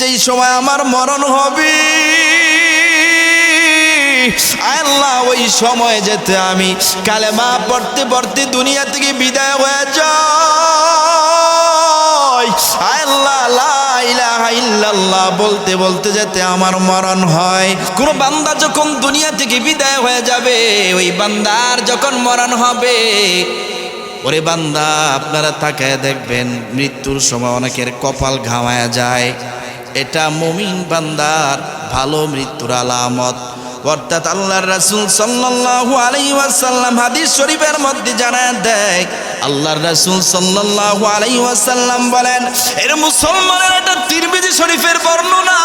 যেই সময় আমার মরণ হবে, আল্লাহ ওই সময় যেতে আমি কালেমা পড়তে পড়তে দুনিয়া থেকে বিদায় হয়ে যাই, আল্লাহ লা ইলাহা ইল্লাল্লাহ বলতে বলতে যেতে আমার মরণ হয়। কোন বান্দা যখন দুনিয়া থেকে বিদায় হয়ে যাবে, ওই বান্দার যখন মরণ হবে, ওরে বান্দা আপনারা তাকায় দেখবেন মৃত্যুর সময় অনেকের কপাল ঘামায়া যায়। এটা মুমিন বান্দার ভালো মৃত্যুর আলামত। অর্থাৎ আল্লাহর রাসূল সাল্লাল্লাহু আলাইহি ওয়াসাল্লাম হাদিস শরীফের মধ্যে জানায় দেয়, আল্লাহর রাসূল সাল্লাল্লাহু আলাইহি ওয়াসাল্লাম বলেন, এর মুসলমানের এটা তিরমিজি শরীফের বর্ণনা।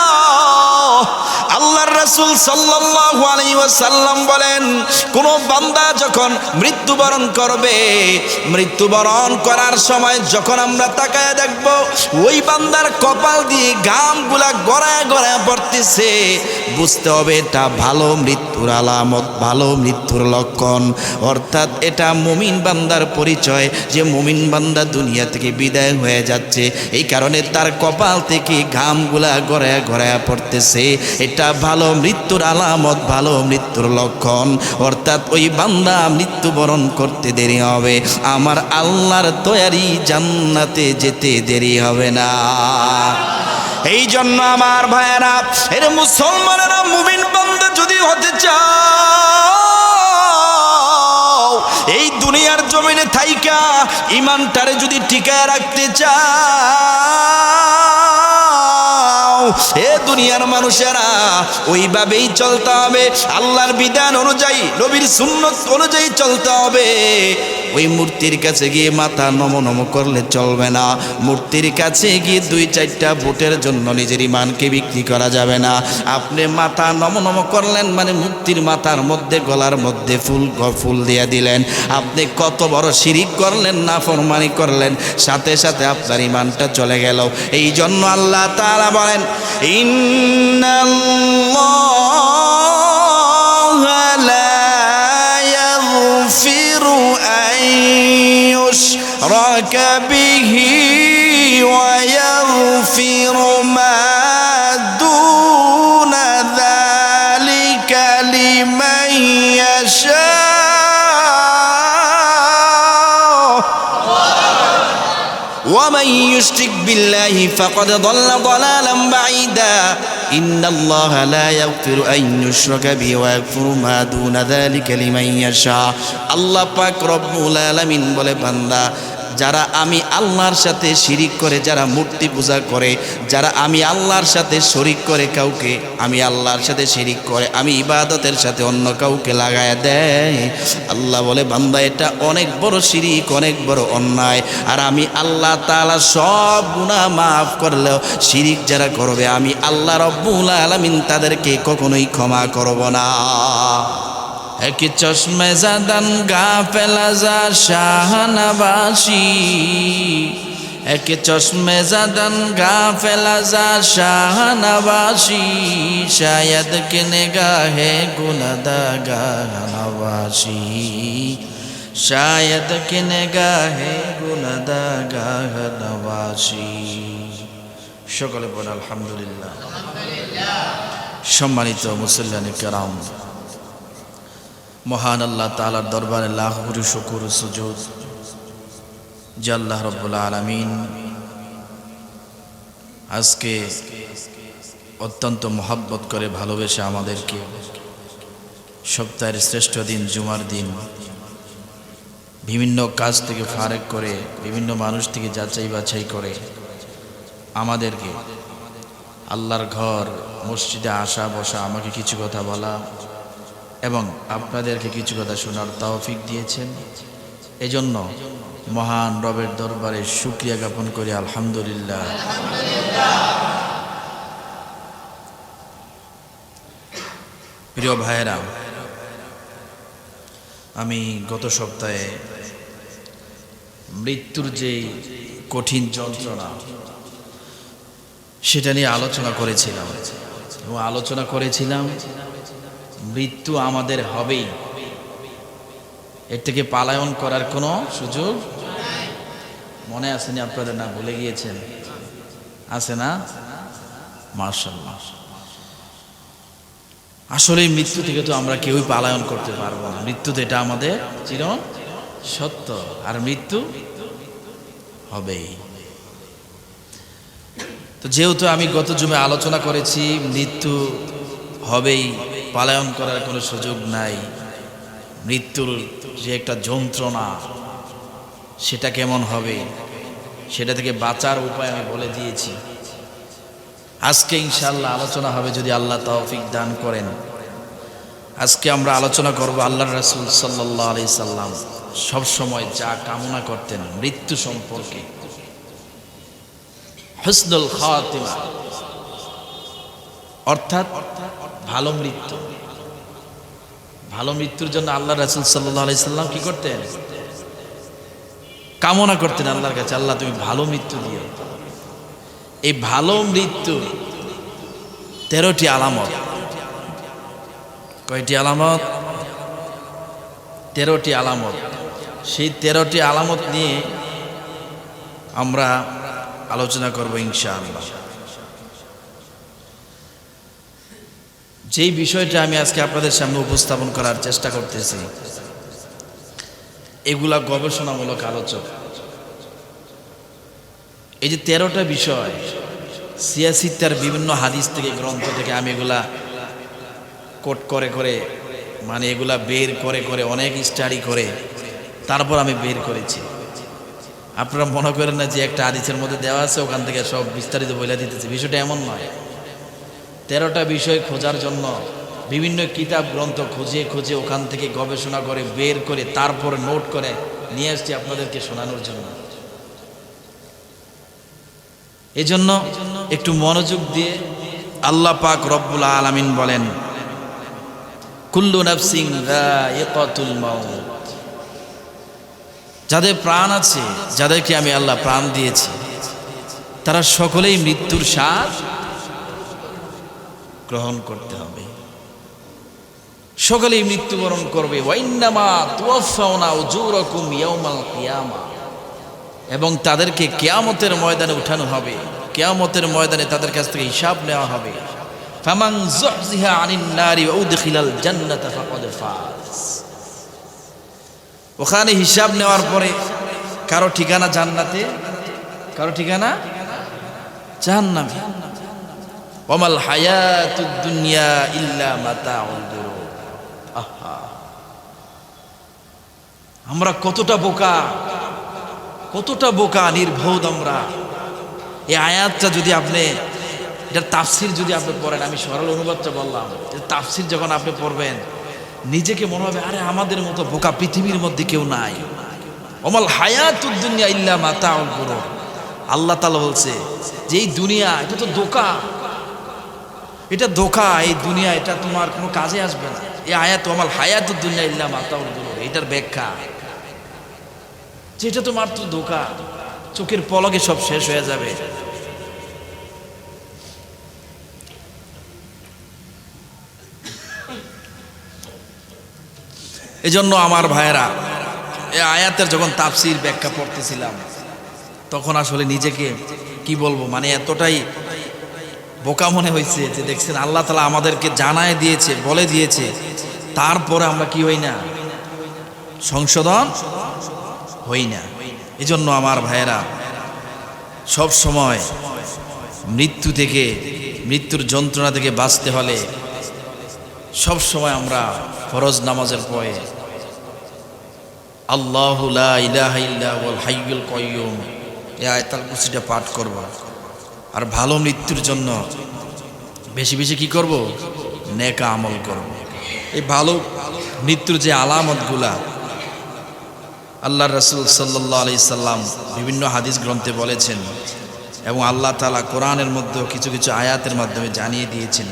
আল্লাহর রাসূল সাল্লাল্লাহু আলাইহি ওয়াসাল্লাম বলেন, কোন বান্দা যখন মৃত্যুবরণ করবে, মৃত্যুবরণ করার সময় যখন আমরা তাকায় দেখব ওই বান্দার কপাল দিয়ে ঘামগুলা গড়ায় গড়ায় পড়তেছে, বুঝতে হবে এটা ভালো মৃত্যুর আলামত, ভালো মৃত্যুর লক্ষণ। অর্থাৎ এটা মুমিন বান্দার পরিচয় যে মুমিন বান্দা দুনিয়া থেকে বিদায় হয়ে যাচ্ছে, এই কারণে তার কপাল থেকে ঘামগুলা গড়ায় গড়ায় পড়তেছে। এটা ভালো মৃত্যুর আলামত, ভালো মৃত্যুর লক্ষণ। অর্থাৎ ওই বান্দা মৃত্যুবরণ করতে দেরি হবে, আমার আল্লাহর তৈরি জান্নাতে যেতে দেরি হবে না। এই জন্য আমার ভাইয়েরা, এর মুসলমানেরা, মুমিন বান্দা যদি হতে চাও, এই দুনিয়ার জমিনে থাইকা ইমানটারে যদি টিকায় রাখতে চাও, এ দুনিয়ার মানুষেরা ওইভাবেই চলতে হবে, আল্লাহর বিধান অনুযায়ী, নবীর সুন্নত অনুযায়ী চলতে হবে। ওই মূর্তির কাছে গিয়ে মাথা নমো নমো করলে চলবে না। মূর্তির কাছে গিয়ে 2-4টা ভোটের জন্য নিজের ইমানকে বিক্রি করা যাবে না। আপনি মাথা নমো নমো করলেন মানে মূর্তির মাথার মধ্যে, গলার মধ্যে ফুল দিয়ে দিলেন। আপনি কত বড় শিরিক করলেন, নাফরমানি করলেন, সাথে সাথে আপনার ইমানটা চলে গেল। এই জন্য আল্লাহ তাআলা বলেন, ইন্নাল্লাহা লা ইয়াগফিরু আন ইউশরাকা বিহি ওয়া ইয়াগফিরু মা দুনা যালিকা লিমান ইয়াশা। ومن يشرك بالله فقد ضل ضلالا بعيدا إن الله لا يغفر أن يشرك به ويغفر ما دون ذلك لمن يشاء। আল্লাহ পাক রব্বুল আলামিন বলে, বান্দা যারা আমি আল্লাহর সাথে শিরিক করে, যারা মূর্তি পূজা করে, যারা আমি আল্লাহর সাথে শরিক করে, কাউকে আমি আল্লাহর সাথে শিরিক করে, আমি ইবাদতের সাথে অন্য কাউকে লাগায় দেয়, আল্লাহ বলে বান্দা এটা অনেক বড় শিরিক, অনেক বড় অন্যায়। আর আমি আল্লাহ তাআলা সব গুনাহ মাফ করলেও শিরিক যারা করবে, আমি আল্লাহ রব্বুল আলামিন তাদেরকে কখনোই ক্ষমা করব না। এক চশমে জাদান গাফেল আজা শাহনবাসী, এক চশমে জাদান গাফেল আজা শাহনবাসী, শায়দ কে নিগাহে গুনাহগার নবাসী, শায়দ কে নিগাহে গুনাহগার নবাসী। সকলে বলেন আলহামদুলিল্লাহ। সম্মানিত মুসল্লিয়ানে কেরাম, মহান আল্লাহ তাআলার দরবারে লাখ কোটি শুকর ও সুজুদ যে আল্লাহ রাব্বুল আলামিন আজকে অত্যন্ত মহব্বত করে ভালোবেসে আমাদেরকে সপ্তাহের শ্রেষ্ঠ দিন জুমার দিন বিভিন্ন কাজ থেকে ফারেক করে, বিভিন্ন মানুষ থেকে যাচাই বাছাই করে আমাদেরকে আল্লাহর ঘর মসজিদে আসা বসা, আমাকে কিছু কথা বলা এবং আপনাদেরকে কিছু কথা শোনার তৌফিক দিয়েছেন। এজন্য মহান রবের দরবারে শুকরিয়া জ্ঞাপন করি, আলহামদুলিল্লাহ। প্রিয় ভাইয়েরা, আমি গত সপ্তাহে মৃত্যুর যে কঠিন যন্ত্রণা সেটা নিয়ে আলোচনা করেছিলাম এবং আলোচনা করেছিলাম মৃত্যু আমাদের হবেই, এর থেকে পালায়ন করার কোনো সুযোগ মনে আসেনি আপনাদের? না ভুলে গিয়েছেন? আছে না? মাশাআল্লাহ। আসলে মৃত্যু থেকে তো আমরা কেউই পলায়ন করতে পারবো না। মৃত্যু তো এটা আমাদের চির সত্য, আর মৃত্যু হবেই। তো যেহেতু আমি গত জুমে আলোচনা করেছি মৃত্যু হবেই, পলায়ন করার কোনো সুযোগ নাই, মৃত্যুর যে একটা যন্ত্রণা সেটা কেমন হবে, সেটা থেকে বাঁচার উপায় আমি বলে দিয়েছি। আজকে ইনশাআল্লাহ আলোচনা হবে, যদি আল্লাহ তৌফিক দান করেন। আজকে আমরা আলোচনা করব আল্লাহর রাসূল সাল্লাল্লাহু আলাইহি সাল্লাম সব সময় যা কামনা করতেন মৃত্যু সম্পর্কে, হুসনুল খাতিমা, অর্থাৎ ভালো মৃত্যু। ভালো মৃত্যুর জন্য আল্লাহর রাসূল সাল্লাল্লাহু আলাইহি সাল্লাম কি করতেন? কামনা করতেন আল্লাহর কাছে, আল্লাহ তুমি ভালো মৃত্যু দিও। এই ভালো মৃত্যু 13টি আলামত। কয়টি আলামত? 13টি আলামত। সেই 13টি আলামত নিয়ে আমরা আলোচনা করব ইনশাআল্লাহ। যেই বিষয়টা আমি আজকে আপনাদের সামনে উপস্থাপন করার চেষ্টা করতেছি, এগুলা গবেষণামূলক আলোচক। এই যে 13টা বিষয় সিয়াসিত্তার বিভিন্ন হাদিস থেকে, গ্রন্থ থেকে আমি এগুলা কোট করে করে, মানে এগুলা বের করে করে, অনেক স্টাডি করে তারপর আমি বের করেছি। আপনারা মনে করেন না যে একটা হাদিসের মধ্যে দেওয়া আছে ওখান থেকে সব বিস্তারিত বলে দিতেছে, বিষয়টা এমন নয়। 13টা বিষয় খোঁজার জন্য বিভিন্ন কিতাব গ্রন্থ খুঁজে খুঁজে ওখান থেকে গবেষণা করে বের করে তারপর নোট করে নিয়ে আসছি আপনাদেরকে শোনানোর জন্য। এজন্য একটু মনোযোগ দিয়ে, আল্লাহ পাক রব্বুল আলামিন বলেন, কুল্লু নাফসিন যায়িকাতুল মাউত। যাদের প্রাণ আছে, যাদেরকে আমি আল্লাহ প্রাণ দিয়েছি, তারা সকলেই মৃত্যুর স্বাদ গ্রহণ করতে হবে, সকলেই মৃত্যুবরণ করবে। ওয়াইন্নামা তুওয়াফাউনা উজুরাকুম ইয়াউমাল কিয়ামা। এবং তাদেরকে কিয়ামতের ময়দানে উঠানো হবে, কিয়ামতের ময়দানে তাদের কাছ থেকে হিসাব নেওয়া হবে। ফামান যুহজিহা আনিন নারি ওয়া উদখিলাল জান্নাতা ফাকাদ ফাজ। ওখানে হিসাব নেওয়ার পরে কারো ঠিকানা জান্নাতে, কারো ঠিকানা জাহান্নামে। ওয়ামাল হায়াতুদ দুনিয়া ইল্লা মাতাউল গুরুর। আহা, আমরা কতটা বোকা, কতটা বোকা, নির্বোধ আমরা। এই আয়াতটা যদি আপনি, এটার তাফসির যদি আপনি পড়েন, আমি সরল অনুবাদটা বললাম, তাফসির যখন আপনি পড়বেন নিজেকে মনে হবে আরে আমাদের মতো বোকা পৃথিবীর মধ্যে কেউ নাই। ওমাল হায়াতুদ দুনিয়া ইল্লা মাতাউল গুরুর। আল্লাহ তাআলা বলছে যে এই দুনিয়া এটা তো ধোঁকা, এটা ধোঁকা, এই দুনিয়া এটা তোমার কোনো কাজে আসবে না। এই আয়াত ওমাল হায়াতুদ দুনিয়া ইল্লা মাতাউল গুরুর, এটার ব্যাখ্যা যে এটা তো মাত্র ধোঁকা, চোখের পলকে সব শেষ হয়ে যাবে। এজন্য আমার ভাইয়েরা, এই আয়াতের যখন তাফসির ব্যাখ্যা পড়তেছিলাম তখন আসলে নিজেকে কি বলবো, মানে এতটাই বোকা মনে হয়েছে যে দেখছেন আল্লাহ তাআলা আমাদেরকে জানায় দিয়েছে, বলে দিয়েছে, তারপরে আমরা কি হই না, সংশোধন হই না। এজন্য আমার ভাইয়েরা, সব সময় মৃত্যু থেকে, মৃত্যুর যন্ত্রণা থেকে বাঁচতে হলে সব সময় আমরা ফরজ নামাজের পরে আল্লাহু লা ইলাহা ইল্লা হুয়াল হাইয়ুল কাইয়্যুম এই আয়াতুল কুরসিটা পাঠ করব। আর ভালো মৃত্যুর জন্য বেশি বেশি কি করব, নেক আমল করব। এই ভালো মৃত্যুর যে আলামতগুলা আল্লাহর রাসূল সাল্লাল্লাহু আলাইহি সাল্লাম বিভিন্ন হাদিস গ্রন্থে বলেছেন এবং আল্লাহ তাআলা কোরআনের মধ্যে কিছু কিছু আয়াতের মাধ্যমে জানিয়ে দিয়েছেন।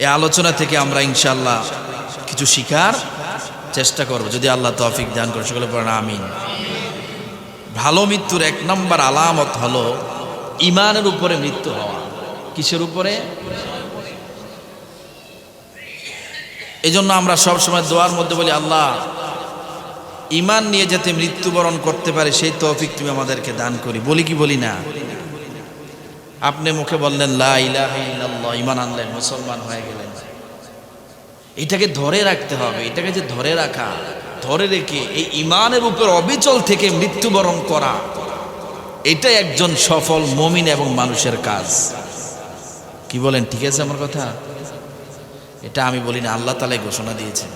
এই আলোচনা থেকে আমরা ইনশাআল্লাহ কিছু শিখার চেষ্টা করব, যদি আল্লাহ তৌফিক দান করে। সকলে পড়েন আমিন। ভালো মৃত্যুর 1 নম্বর আলামত হলো ঈমানের উপরে মৃত্যু হওয়া। কিসের উপরে? এজন্য আমরা সব সময় দোয়ার মধ্যে বলি, আল্লাহ ঈমান নিয়ে যাতে মৃত্যুবরণ করতে পারে সেই তৌফিক তুমি আমাদেরকে দান করি। বলি কি বলি না? আপনি মুখে বললেন লা ইলাহা ইল্লাল্লাহ, ঈমান আনলেন, মুসলমান হয়ে গেলেন। এটাকে ধরে রাখতে হবে। এটাকে যে ধরে রাখা, ধরে রেখে এই ঈমানের উপর অবিচল থেকে মৃত্যুবরণ করা, এটাই একজন সফল মুমিন এবং মানুষের কাজ। কি বলেন, ঠিক আছে আমার কথা? এটা আমি বলি না, আল্লাহ তাআলা ঘোষণা দিয়েছেন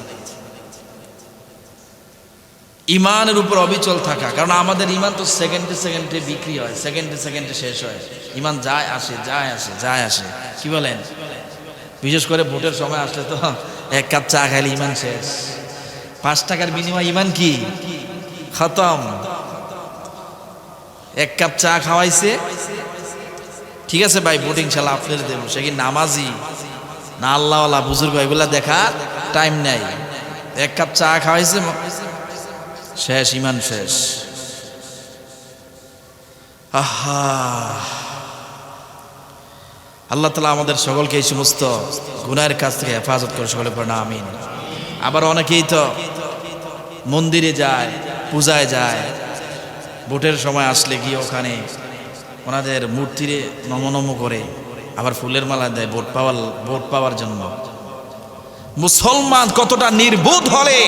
ঈমানের উপর অবিচল থাকা। কারণ আমাদের ঈমান তো সেকেন্ডে সেকেন্ডে বিক্রি হয়, সেকেন্ডে সেকেন্ডে শেষ হয়। ঈমান যায় আসে, যায় আসে, যায় আসে। কি বলেন? বিশেষ করে ভোটের সময় আসলে তো এক কাপ চা খাইলে ঈমান শেষ। 5 টাকার বিনিময়ে ঈমান কি খতম। এক কাপ চা খাওয়াইছে, ঠিক আছে ভাই ভোট ইনশাল্লাহ আপনাদের দেবো, সে কি নামাজি না আল্লাহওয়ালা বুজুর্গ, এগুলা দেখার টাইম নাই। এক কাপ চা খাওয়াইছে, শেষ, ঈমান শেষ। আহা, আল্লাহ তাআলা আমাদের সকলকে এই সমস্ত গুনাহের কাছ থেকে হেফাজত করে, সকলে পড়ে না আমিন। আবার অনেকেই তো মন্দিরে যায়, পূজায় যায়, ভোটের সময় আসলে গিয়ে ওখানে ওনাদের মূর্তিরে নমনম করে, আবার ফুলের মালা দেয় ভোট পাওয়ার জন্য। মুসলমান কতটা নির্বোধ হলে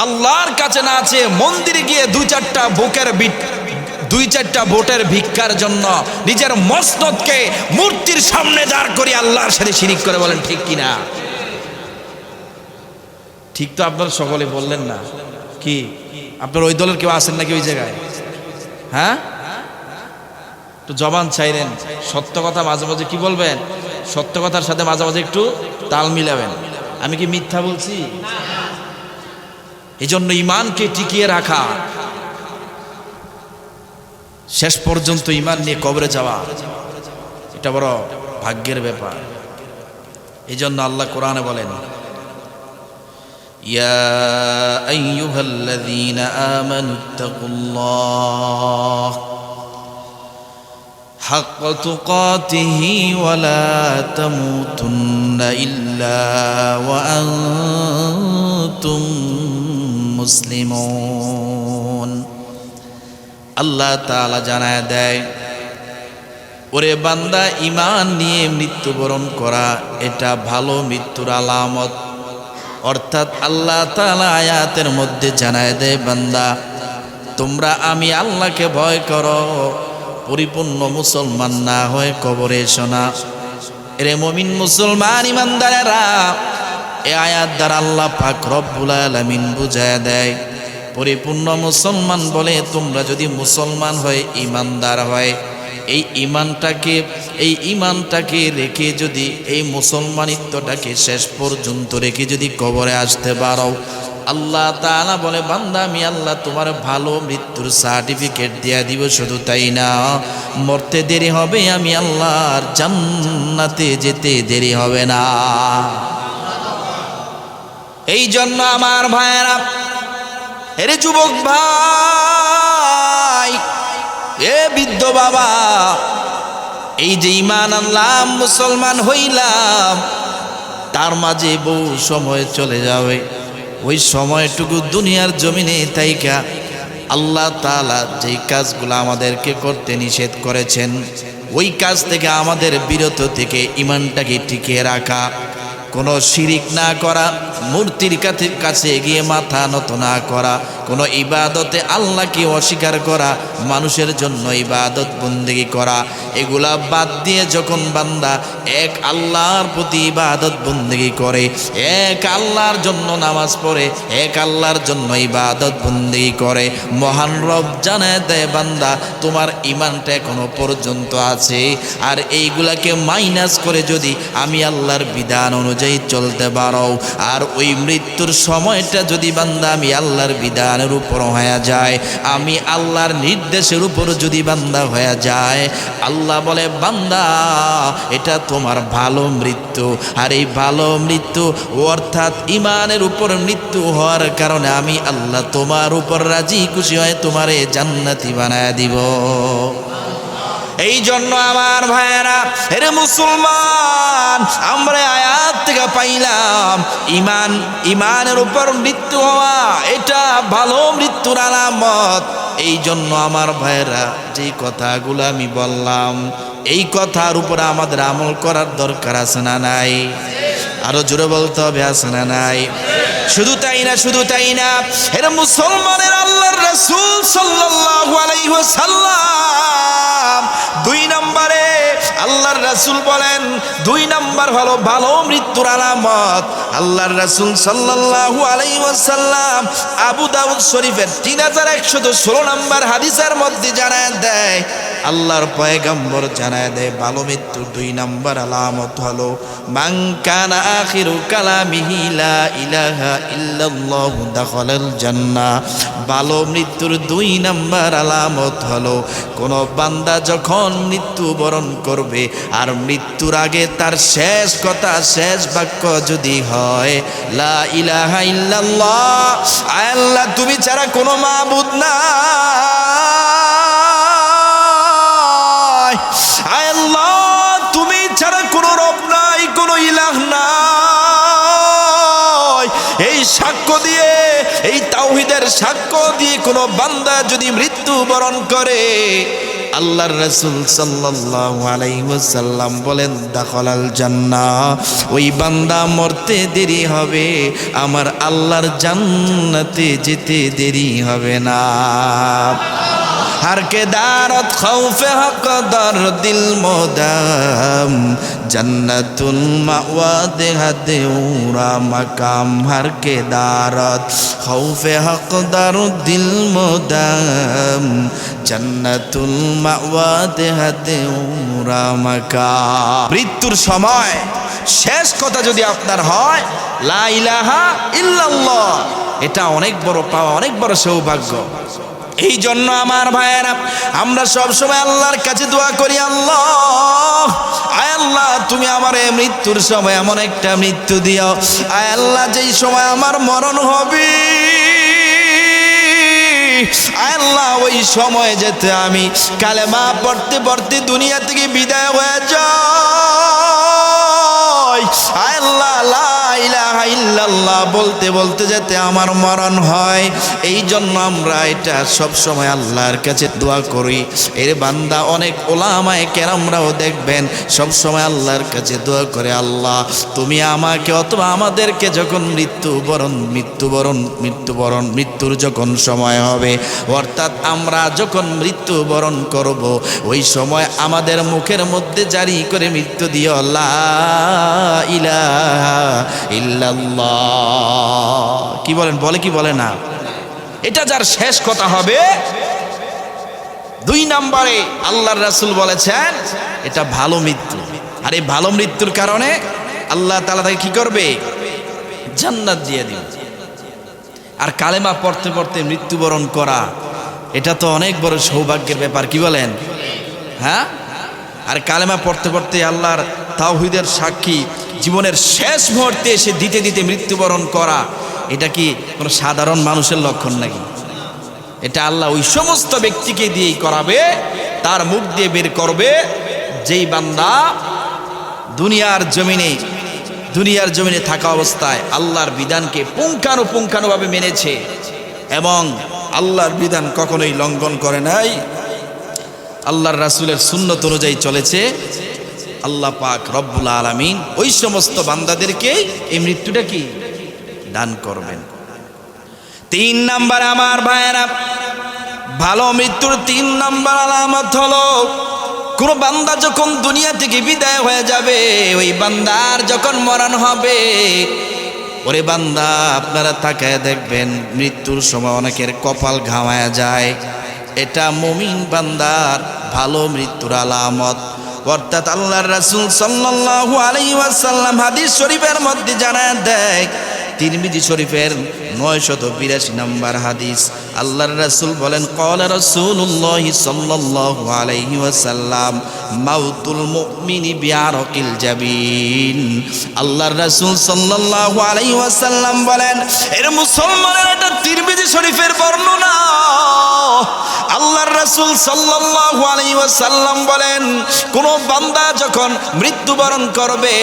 আল্লাহর কাছে না আছে মন্দিরে গিয়ে 2-4টা ভোটের ভিক্ষার জন্য নিজের মসনদকে মূর্তির সামনে দাঁড় করে আল্লাহর সাথে শিরিক করে। বলেন ঠিক কিনা? ঠিক তো আপনারা সকলে বললেন না। কি আপনার ওই দলের কেউ আছেন নাকি ওই জায়গায়? হ্যাঁ, একটু জবান ছাইরেন, সত্য কথা মাঝে মাঝে কি বলবেন, সত্য কথার সাথে মাঝে মাঝে একটু তাল মিলাবেন। আমি কি মিথ্যা বলছি? এই জন্য ঈমানকে টিকিয়ে রাখা, শেষ পর্যন্ত ঈমান নিয়ে কবরে যাওয়া, এটা বড় ভাগ্যের ব্যাপার। এই জন্য আল্লাহ কোরআনে বলেন, ইয়া আইয়ুহাল্লাযীনা আমানুত্তাকুল্লাহ হাক্কা তুকাতিহি ওয়া লা তামুতুন্না ইল্লা ওয়া আনতুম মুসলিমুন। আল্লাহ তাআলা জানায় দেয়, ওরে বান্দা, ঈমান নিয়ে মৃত্যুবরণ করা এটা ভালো মৃত্যুর আলামত। অর্থাৎ আল্লাহ তাআলা আয়াতের মধ্যে জানায় দেয়, বান্দা তোমরা আমি আল্লাহকে ভয় করো, পরিপূর্ণ মুসলমান না হয়ে কবরে এসো না। এরে মুমিন মুসলমান ঈমানদারেরা, এই আয়াত দ্বারা আল্লাহ পাক রব্বুল আলামিন বুঝায় দেয়, পরিপূর্ণ মুসলমান বলে তোমরা যদি মুসলমান হয়, ঈমানদার হয়, এই ঈমানটাকে রেখে যদি এই মুসলমানিত্বটাকে শেষ পর্যন্ত রেখে যদি কবরে আসতে পারো, আল্লাহ তাআলা বলে, বান্দা আমি আল্লাহ তোমার ভালো মৃত্যুর সার্টিফিকেট দিয়ে দিব। শুধু তাই না, মরতে দেরি হবে, আমি আল্লাহর জান্নাতে যেতে দেরি হবে না। এই জন্য আমার ভাইয়েরা, এরে যুবক ভাই, এ বৃদ্ধ বাবা, এই যে ঈমান আনলাম, মুসলমান হইলাম, তার মাঝে বহু সময় চলে যাবে। ওই সময়টুকু দুনিয়ার জমিনে তাইকা আল্লাহ তাআলা যেই কাজগুলো আমাদেরকে করতে নিষেধ করেছেন, ওই কাজ থেকে আমাদের বিরত থেকে ঈমানটাকে টিকিয়ে রাখা, কোনো শিরিক না করা, মূর্তির কাছে গিয়ে মাথা নত না করা, কোনো ইবাদতে আল্লাহকে অস্বীকার করা, মানুষের জন্য ইবাদত বন্দেগী করা, এগুলা বাদ দিয়ে যখন বান্দা এক আল্লাহর প্রতি ইবাদত বন্দেগী করে, এক আল্লাহর জন্য নামাজ পড়ে, এক আল্লাহর জন্য ইবাদত বন্দেগী করে, মহান রব জানায় দেয়, বান্দা তোমার ঈমানটা এখনো পর্যন্ত আছে। আর এইগুলাকে মাইনাস করে যদি আমি আল্লাহর বিধান অনুযায়ী চলতে পারো, আর ওই মৃত্যুর সময়টা যদি বান্দা আমি আল্লাহর বিধানের উপর হয়ে যায়, আমি আল্লাহর নির্দেশের উপর যদি বান্দা হয়ে যায়, আল্লাহ বলে, বান্দা এটা তোমার ভালো মৃত্যু। আর এই ভালো মৃত্যু অর্থাৎ ঈমানের উপর মৃত্যু হওয়ার কারণে আমি আল্লাহ তোমার উপর রাজি খুশি হয়ে তোমারে জান্নাতি বানায় দিব। এই জন্য আমার ভাইয়েরা, এর মুসলমান, আমরা আয়াত থেকে পাইলাম ইমানের উপর মৃত্যু হওয়া এটা ভালো মৃত্যুর আলামত। এই জন্য আমার ভাইয়েরা, যেই কথাগুলো আমি বললাম এই কথার উপরে আমাদের আমল করার দরকার আছে না নাই? আরো জোরে বলতে হবে, আছে না নাই? শুধু তাই না, শুধু তাই না, এরা মুসলমানের আল্লাহর রাসূল সাল্লাল্লাহু আলাইহি ওয়াসাল্লাম 2 নম্বরে আল্লাহর রাসূল বলেন 2 নম্বর হলো ভালো মৃত্যুর আলামত। আল্লাহর রাসূল সাল্লাল্লাহু আলাইহি ওয়াসাল্লাম আবু দাউদ শরীফের 3116 নম্বর হাদিসের মধ্যে জানায় দেয়, আল্লাহর পয়গম্বর জানায় দেয় ভালো মৃত্যুর 2 নম্বর আলামত হলো মান কানা আখিরু কালামিহি লা ইলাহা ইল্লাল্লাহু দাখালাল জান্নাহ। ভালো মৃত্যুর 2 নম্বর আলামত হলো কোন বান্দা যখন মৃত্যুবরণ করবে আর মৃত্যুর আগে তার শেষ কথা, শেষ বাক্য যদি হয় লা ইলাহা ইল্লাল্লাহ, আল্লাহ তুমি ছাড়া কোনো মাবুদ নাই, আল্লাহ তুমি ছাড়া কোনো রব নাই, কোনো ইলাহ নাই, এই সাক্ষ্য দিয়ে, এই তাওহীদের সাক্ষ্য দিয়ে কোনো বান্দা যদি মৃত্যুবরণ করে, আল্লাহর রাসূল সাল্লাল্লাহু আলাইহি ওয়াসাল্লাম বলেন দাখালাল জান্নাহ, ওই বান্দা মরতে দেরি হবে, আমার আল্লাহর জান্নাতে যেতে দেরি হবে না। हर के दारत खौफ हक दर दिल मोदम जन्नतुल मावा देहते उरा मकाम। हर के दारत खौफ हक दर दिल मोदम जन्नतुल मावा देहते उरा मकाम। मृत्युर समय शेष कथा যদি আপনার হয় লা ইলাহা ইল্লাল্লাহ, এটা অনেক বড় পাওয়া, অনেক বড় সৌভাগ্য। এই জন্য আমার ভাইয়েরা, আমরা সব সময় আল্লাহর কাছে দোয়া করি, আল্লাহ আয় আল্লাহ তুমি আমার এই মৃত্যুর সময় এমন একটা মৃত্যু দিও, আয় আল্লাহ যেই সময় আমার মরণ হবে, আয় আল্লাহ ওই সময় যেতে আমি কালেমা পড়তে পড়তে দুনিয়া থেকে বিদায় হয়ে যাই, আয় আল্লাহ লা ইলাহা ইল্লাল্লাহ বলতে বলতে যেতে আমার মরণ হয়। এই জন্য আমরা এটা সব সময় আল্লাহর কাছে দোয়া করি। এর বান্দা অনেক ওলামায়ে কেরামরাও দেখবেন সব সময় আল্লাহর কাছে দোয়া করে, আল্লাহ তুমি আমাকে অথবা আমাদেরকে যখন মৃত্যুর যখন সময় হবে, অর্থাৎ আমরা যখন মৃত্যুবরণ করব, ওই সময় আমাদের মুখের মধ্যে জারি করে মৃত্যু দিও লা ইলাহা ইল্লাল্লাহ। কি বলেন, বলে কি বলে না? এটা যার শেষ কথা হবে। 2 নম্বরে আল্লাহর রাসূল বলেছেন এটা ভালো মৃত্যু, আর এই ভালো মৃত্যুর কারণে আল্লাহ তাআলা তাকে কি করবে? জান্নাত দিয়ে দিবে। আর কালেমা পড়তে পড়তে মৃত্যুবরণ করা এটা তো অনেক বড় সৌভাগ্যের ব্যাপার, কি বলেন? হ্যাঁ, আর কালেমা পড়তে পড়তে আল্লাহর তাওহীদের সাক্ষী জীবনের শেষ মুহূর্তে এসে দিতে দিতে মৃত্যুবরণ করা, এটা কি কোনো সাধারণ মানুষের লক্ষণ নাকি? এটা আল্লাহ ওই সমস্ত ব্যক্তিকে দিয়েই করাবে, তার মুখ দিয়ে বের করবে যেই বান্দা দুনিয়ার জমিনে থাকা অবস্থায় আল্লাহর বিধানকে পুঙ্খানুপুঙ্খানুভাবে মেনেছে এবং আল্লাহর বিধান কখনোই লঙ্ঘন করে নাই, আল্লাহর রাসূলের সুন্নত অনুযায়ী চলেছে। আল্লাহ পাক রব্বুল আলামিন ওই সমস্ত বান্দাদেরকে এই মৃত্যুটা কি দান করবেন। 3 নাম্বার আমার ভাইয়েরা, ভালো মৃত্যুর 3 নাম্বার আলামত হলো কোন বান্দা যখন দুনিয়া থেকে বিদায় হয়ে যাবে, ওই বান্দার যখন মরণ হবে, ওরে বান্দা আপনারা তাকায় দেখবেন মৃত্যুর সময় অনেকের কপাল ঘামায়া যায়, এটা মুমিন বান্দার ভালো মৃত্যুর আলামত। অর্থাৎ আল্লাহর রাসূল সাল্লাল্লাহু আলাইহি ওয়াসাল্লাম হাদিস শরীফের মধ্যে জানায় দেয়, তিরমিজি শরীফের 982 নম্বর হাদিস, আল্লাহর রাসূল বলেন ক্বালা রাসূলুল্লাহ সাল্লাল্লাহু আলাইহি ওয়াসাল্লাম মাউতুল মুমিনি বিআরাকিল জাবিন। আল্লাহর রাসূল সাল্লাল্লাহু আলাইহি ওয়াসাল্লাম বলেন এর মুসলমানের একটা তিরমিজি শরীফের বর্ণনা, আল্লাহর রাসূল সাল্লাল্লাহু আলাইহি ওয়াসাল্লাম বলেন, কোন বান্দা যখন মৃত্যুবরণ করবে,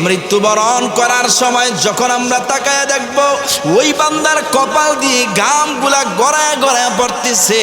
মৃত্যুবরণ করার সময় যখন আমরা তাকায় দেখব ওই বান্দার কপাল দিয়ে ঘামগুলা গড়ায় গড়ায় পড়তেছে,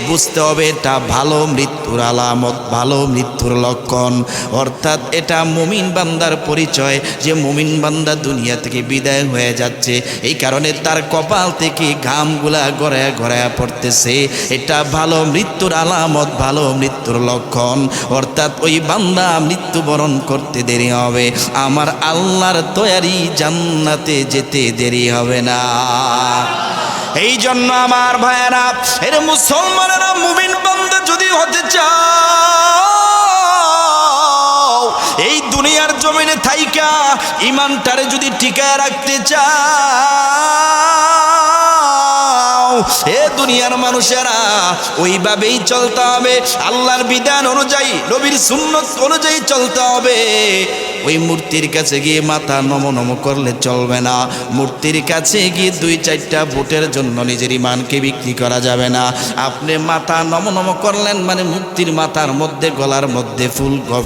বুঝতে হবে এটা ভালো মৃত্যুর আলামত, ভালো মৃত্যুর লক্ষণ। অর্থাৎ এটা মুমিন বান্দার পরিচয় যে মুমিন বান্দা দুনিয়া থেকে বিদায় হয়ে যাচ্ছে, এই কারণে তার কপাল থেকে ঘামগুলা গড়ায় গড়ায় পড়তেছে। এটা ভালো মৃত্যুর আলামত, ভালো মৃত্যুর লক্ষণ। অর্থাৎ ওই বান্দা মৃত্যুবরণ করতে দেরি হবে, আমার আল্লাহর তৈরি জান্নাতে যেতে দেরি হবে না। এই জন্য আমার ভাইয়েরা, এর মুসলমানেরা, মুমিন বান্দা যদি হতে চাও, এই দুনিয়ার জমিনে থাইকা ইমানটারে যদি টিকায় রাখতে চাও, এ দুনিয়ার মানুষেরা ওইভাবেই চলতে হবে, আল্লাহর বিধান অনুযায়ী, নবীর সুন্নত অনুযায়ী চলতে হবে। ওই মূর্তির কাছে গিয়ে মাথা নম নম করলে চলবে না, মূর্তির কাছে গিয়ে দুই চারটা ভোটের জন্য নিজের ইমানকে বিক্রি করা যাবে না। আপনি মাথা নম নম করলেন মানে মূর্তির মাথার মধ্যে, গলার মধ্যে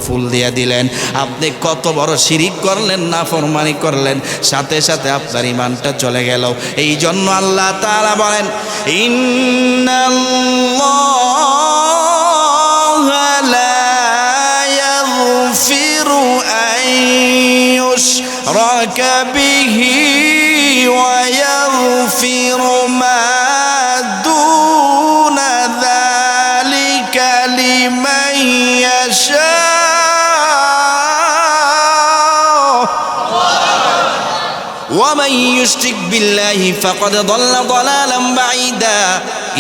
ফুল দিয়ে দিলেন, আপনি কত বড় শিরিক করলেন, নাফরমানি করলেন, সাথে সাথে আপনার ইমানটা চলে গেল। এই জন্য আল্লাহ তাআলা বলেন, ইন্নাল্লাহা লা ইয়াগফিরু আন ইউশরাকা বিহি ওয়া ইয়াগফিরু মা দুনা যালিকা লিমান ইয়াশা। ومن يشرك بالله فقد ضل ضلالا بعيدا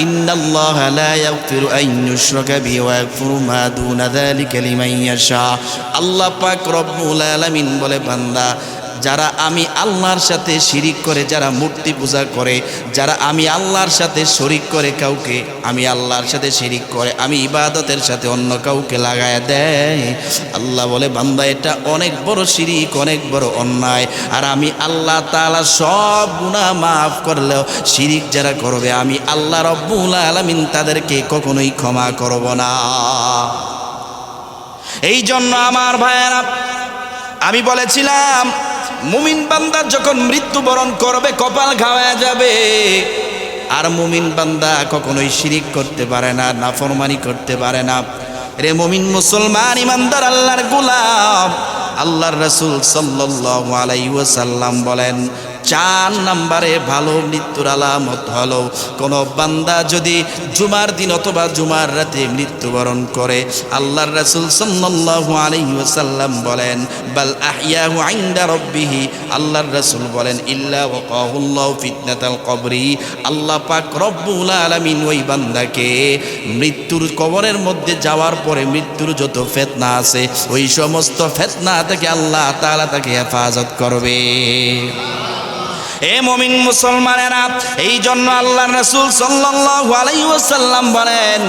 إن الله لا يغفر أن يشرك به ويغفر ما دون ذلك لمن يشاء। আল্লাহ পাক রব্বুল আলামিন বলে, বান্দা যারা আমি আল্লাহর সাথে শিরিক করে, যারা মূর্তি পূজা করে, যারা আমি আল্লাহর সাথে শরিক করে, কাউকে আমি আল্লাহর সাথে শিরিক করে, আমি ইবাদতের সাথে অন্য কাউকে লাগায় দেয়, আল্লাহ বলে বান্দা এটা অনেক বড় শিরিক, অনেক বড় অন্যায়। আর আমি আল্লাহ তাআলা সব গুনাহ মাফ করলেও শিরিক যারা করবে, আমি আল্লাহ রব্বুল আলামিন তাদেরকে কখনোই ক্ষমা করব না। এই জন্য আমার ভাইয়েরা, আমি বলেছিলাম মুমিন বান্দা যখন মৃত্যুবরণ করবে কপাল ঘাওয়া যাবে। আর মুমিন বান্দা কখনোই শিরিক করতে পারে না, নাফরমানি করতে পারে না। রে মুমিন মুসলমান ইমানদার আল্লাহর গোলাম, আল্লাহর রাসূল সাল্লাল্লাহু আলাইহি ওয়াসাল্লাম বলেন, 4 নম্বরে ভালো মৃত্যুর আলামত হলো কোন বান্দা যদি জুমার দিন অথবা জুমার রাতে মৃত্যুবরণ করে। আল্লাহর রাসূল সাল্লাল্লাহু আলাইহি ওয়াসাল্লাম বলেন, বাল আহইয়াহু ইনদা রাব্বিহি, আল্লাহর রাসূল বলেন, ইল্লা ওয়াকাহুল্লাহু ফিতনাতাল কবরি, আল্লাহ পাক রব্বুল আলামিন ওই বান্দাকে মৃত্যুর কবরের মধ্যে যাওয়ার পরে মৃত্যুর যত ফিতনা আছে ওই সমস্ত ফিতনা থেকে আল্লাহ তাআলা তাকে হেফাজত করবে। এ মুমিন মুসলমানেরা, এই জন্য আল্লাহর রাসূল সাল্লাল্লাহু আলাইহি ওয়াসাল্লাম বলেন,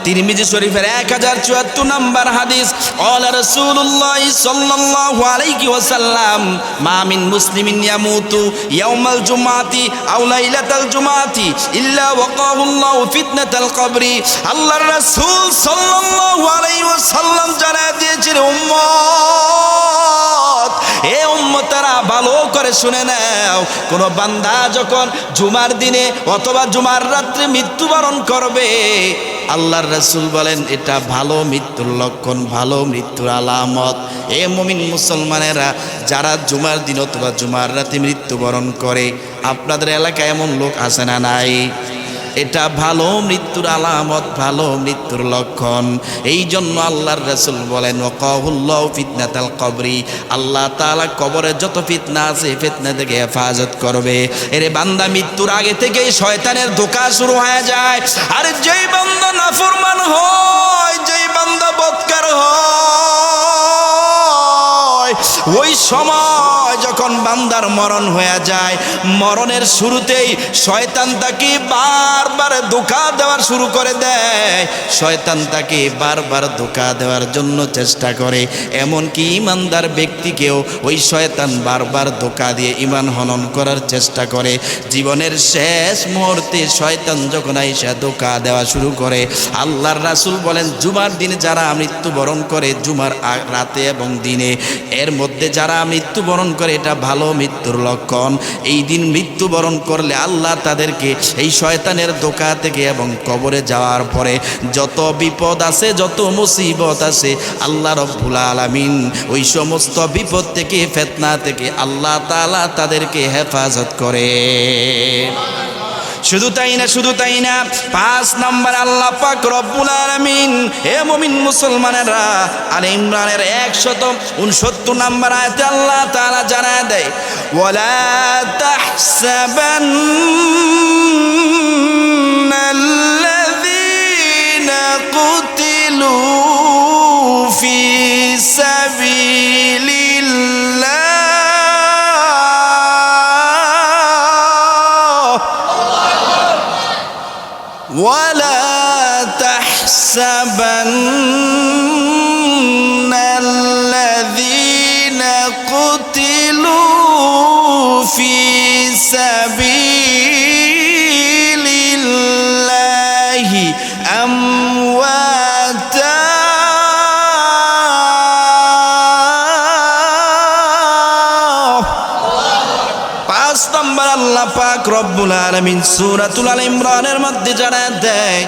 তিরমিজি শরীফের 1074 নম্বর হাদিস, ক্বালা রাসূলুল্লাহ সাল্লাল্লাহু আলাইহি ওয়াসাল্লাম, মা মিন মুসলিমিন ইয়ামুতু ইয়াউমাল জুমআতি আও লাইলাতাল জুমআতি ইল্লা ওয়াকাহুল্লাহু ফিতনাতাল কবরি। আল্লাহর রাসূল সাল্লাল্লাহু আলাইহি ওয়াসাল্লাম জানায় দিয়েছেন, উম্মত, এ উম্মতেরা ভালো করে শুনে নাও, কোন বান্দা যখন জুমার দিনে অথবা জুমার রাত্রে মৃত্যুবরণ করবে, আল্লাহর রাসূল বলেন এটা ভালো মৃত্যুর লক্ষণ, ভালো মৃত্যুর আলামত। এ মুমিন মুসলমানেরা, যারা জুমার দিন অথবা জুমার রাতে মৃত্যুবরণ করে, আপনাদের এলাকায় এমন লোক আছে না নাই? এটা ভালো মৃত্যুর আলামত, ভালো মৃত্যুর লক্ষণ। এই জন্য আল্লাহর রাসূল বলেন, ওয়াকাহুল্লাহু ফিতনাতাল কবরি, আল্লাহ তাআলা কবরে যত ফিতনা আছে ফিতনা থেকে হেফাজত করবে। এরে বান্দা মৃত্যুর আগে থেকেই শয়তানের ধোঁকা শুরু হয়ে যায়। আর যেই বান্দা নাফরমান হয়, যেই বান্দা বদকার হয়, ওই সময় যখন বান্দার মরণ হয়ে যায়, মরণের শুরুতেই শয়তান তাকে বারবার ধোঁকা দেওয়ার শুরু করে দেয়। শয়তান তাকে বারবার ধোঁকা দেওয়ার জন্য চেষ্টা করে, এমনকি ইমানদার ব্যক্তিকেও ওই শয়তান বারবার ধোঁকা দিয়ে ঈমান হনন করার চেষ্টা করে। জীবনের শেষ মুহূর্তে শয়তান যখন আইসা ধোঁকা দেওয়া শুরু করে, আল্লাহর রাসূল বলেন জুমার দিনে যারা মৃত্যুবরণ করে, জুমার রাতে এবং দিনে, এর মধ্যে যারা মৃত্যুবরণ করে এটা ভালো মৃত্যুর লক্ষণ। এই দিন মৃত্যুবরণ করলে আল্লাহ তাদেরকে এই শয়তানের ধোঁকা থেকে এবং কবরে যাওয়ার পরে যত বিপদ আছে, যত মুসিবত আছে, আল্লাহ রব্বুল আলামিন ওই সমস্ত বিপদ থেকে, ফিতনা থেকে আল্লাহ তাআলা তাদেরকে হেফাজত করে। শুধু তাই না, শুধু তাই না, 5 নম্বর আল্লাহ পাক রব্বুল আলামিন, হে মুমিন মুসলমানেরা, আলে ইমরানের 169 নম্বর আয়াতে আল্লাহ তাআলা জানায় দেয়, ওয়ালা তাহসাবান্নাল্লাযীনা কুতিলু ফি সাবিলিল্লাহ ولا تحسبن الذين قتلوا في سبيل الله أمواتا আল্লাহ পাক রব্বুল আলামিন সূরাতুল আল ইমরানের মধ্যে জানায় দেয়,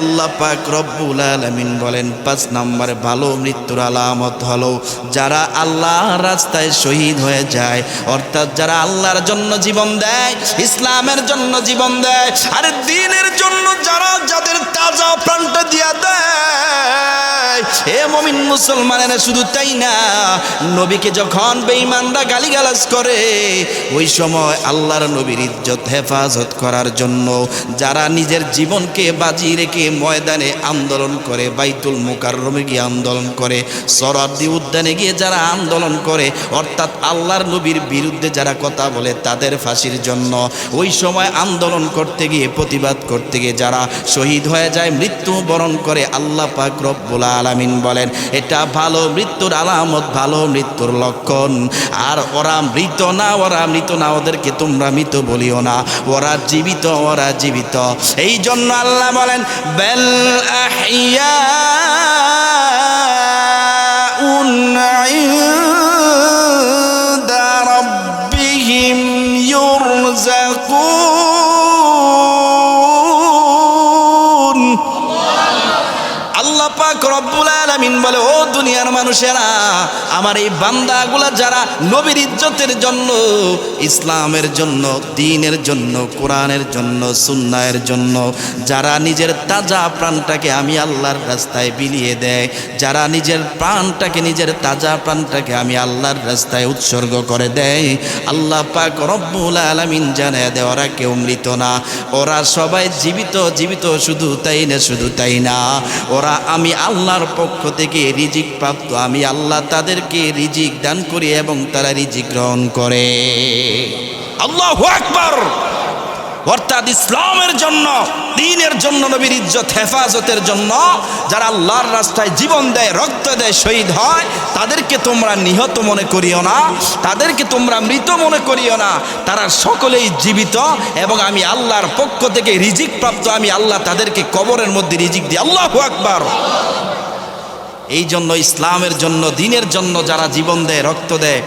আল্লাহ পাক রব্বুল আলামিন বলেন 5 নম্বরে ভালো মৃত্যুর আলামত হলো যারা আল্লাহর রাস্তায় শহীদ হয়ে যায়, অর্থাৎ যারা আল্লাহর জন্য জীবন দেয়, ইসলামের জন্য জীবন দেয়, আর দ্বীনের জন্য যারা যাদের তাজা প্রাণটা দিয়া দেয়। হে মুমিন মুসলমানেরা, শুধু তাই না, নবীকে যখন বেঈমানরা গালিগালাজ করে, ওই সময় আল্লাহর নবীর ইজ্জত হেফাজত করার জন্য যারা নিজের জীবনকে বাজি রেখে ময়দানে আন্দোলন করে, বাইতুল মুকাররমে গিয়ে আন্দোলন করে, সরাবদি উদ্যানে গিয়ে যারা আন্দোলন করে, অর্থাৎ আল্লাহর নবীর বিরুদ্ধে যারা কথা বলে তাদের ফাঁসির জন্য, ওই সময় আন্দোলন করতে গিয়ে, প্রতিবাদ করতে গিয়ে যারা শহীদ হয়ে যায়, মৃত্যুবরণ করে, আল্লাহ পাক রব্বুল আলামিন বলেন এটা ভালো মৃত্যুর আলামত, ভালো মৃত্যুর লক্ষণ। আর ওরা মৃত না, ওরা মৃত না, ওদেরকে তোমরা মৃত বলিও না, ওরা জীবিত, ওরা জীবিত। এই জন্য আল্লাহ বলেন বাল আহইয়াউন ইনদা রাব্বিহিম ইউরযাকুন। আল্লাহ পাক রব্বুল আলামিন বলে, ও দুনিয়ার মানুষেরা, আমার এই বান্দাগুলা যারা নবীর ইজ্জতের জন্য, ইসলামের জন্য, দ্বীনের জন্য, কোরআনের জন্য, সুন্নাহের জন্য যারা নিজের তাজা প্রাণটাকে আমি আল্লাহর রাস্তায় বিলিয়ে দেয়, যারা নিজের প্রাণটাকে, নিজের তাজা প্রাণটাকে আমি আল্লাহর রাস্তায় উৎসর্গ করে দেয়, আল্লাহ পাক রব্বুল আলামিন জানায় দেয় ওরা কেউ মৃত না, ওরা সবাই জীবিত, জীবিত। শুধু তাই না, শুধু তাই না, ওরা আমি আল্লাহর পক্ষ থেকে রিজিক প্রাপ্ত, আমি আল্লাহ তাদেরকে রিজিক দান করি এবং তারা রিজিক গ্রহণ করে। আল্লাহু আকবার। অর্থাৎ ইসলামের জন্য, দ্বীনের জন্য, নবীর ইজ্জত হেফাজতের জন্য যারা আল্লাহর রাস্তায় জীবন দেয়, রক্ত দেয়, শহীদ হয়, তাদেরকে তোমরা নিহত মনে করিও না, তাদেরকে তোমরা মৃত মনে করিও না, তারা সকলেই জীবিত এবং আমি আল্লাহর পক্ষ থেকে রিজিক প্রাপ্ত, আমি আল্লাহ তাদেরকে কবরের মধ্যে রিজিক দিই। আল্লাহু আকবার। এই জন্য ইসলামের জন্য, দ্বীনের জন্য যারা জীবন দেয়, রক্ত দেয়,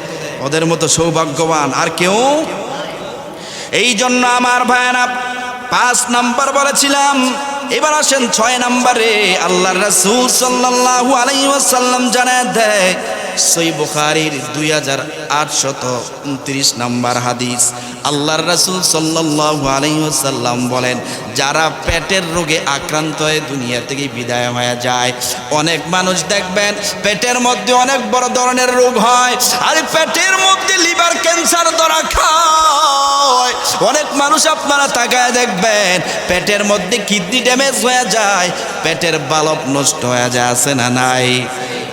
ওদের মতো সৌভাগ্যবান আর কেউ। এই জন্য আমার ভাইয়েরা 5 নাম্বার বলেছিলাম, এবার আসেন 6 নম্বরে। আল্লাহর রাসূল সাল্লাল্লাহু আলাইহি ওয়াসাল্লাম জানায় দেয়, সহিহ বুখারীর 2829 নম্বর হাদিস, আল্লাহর রাসূল সাল্লাল্লাহু আলাইহি ওয়াসাল্লাম বলেন, যারা পেটের রোগে আক্রান্ত হয়ে দুনিয়া থেকে বিদায় হয়ে যায়, অনেক মানুষ দেখবেন পেটের মধ্যে অনেক বড় ধরনের রোগ হয়, আর পেটের মধ্যে লিভার ক্যান্সার ধরা খায়। অনেক মানুষ আপনারা তাকায় দেখবেন পেটের মধ্যে কিডনি ড্যামেজ হয়ে যায়, পেটের বাল্ব নষ্ট হয়ে যায়, আছে না নাই?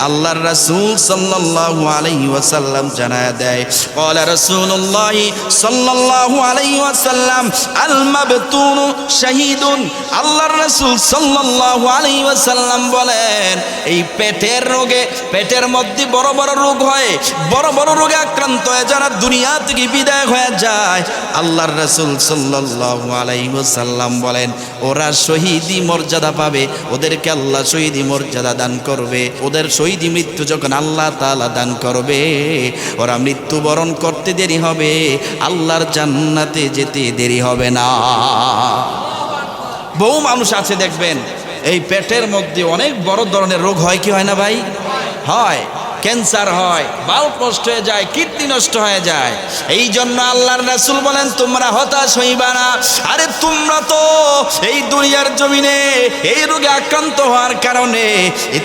আল্লাহর রাসূল সাল্লাল্লাহু আলাইহি ওয়াসাল্লাম জানায়া দেয় ক্বালা রাসূলুল্লাহ সাল্লাল্লাহু আলাইহি ওয়াসাল্লাম আল মাবতুনু শাহীদুন। আল্লাহর রাসূল সাল্লাল্লাহু আলাইহি ওয়াসাল্লাম বলেন এই পেটের রোগে, পেটের মধ্যে বড় বড় রোগ হয়, বড় বড় রোগে আক্রান্ত হয়ে যারা দুনিয়া থেকে বিদায় হয়ে যায়, আল্লাহর রাসূল সাল্লাল্লাহু আলাইহি ওয়াসাল্লাম বলেন ওরা শহীদি মর্যাদা পাবে, ওদেরকে আল্লাহ শহীদি মর্যাদা দান করবে। ওদের শহীদি মৃত্যু যখন আল্লাহ তাআলা দান করবে, ওরা মৃত্যুবরণ করতে দেরি হবে, আল্লাহর জান্নাতে যেতে দেরি হবে না। বহু মানুষ আছে দেখবেন এই পেটের মধ্যে অনেক বড় ধরনের রোগ হয়, কি হয় না ভাই? হয়, ক্যান্সার হয়, বাল নষ্ট হয়ে যায়, কিডনি নষ্ট হয়ে যায়। এই জন্য আল্লাহর রাসূল বলেন তোমরা হতাশ হইবা না। আরে তোমরা তো এই দুনিয়ার জমিনে এই রোগে আক্রান্ত হওয়ার কারণে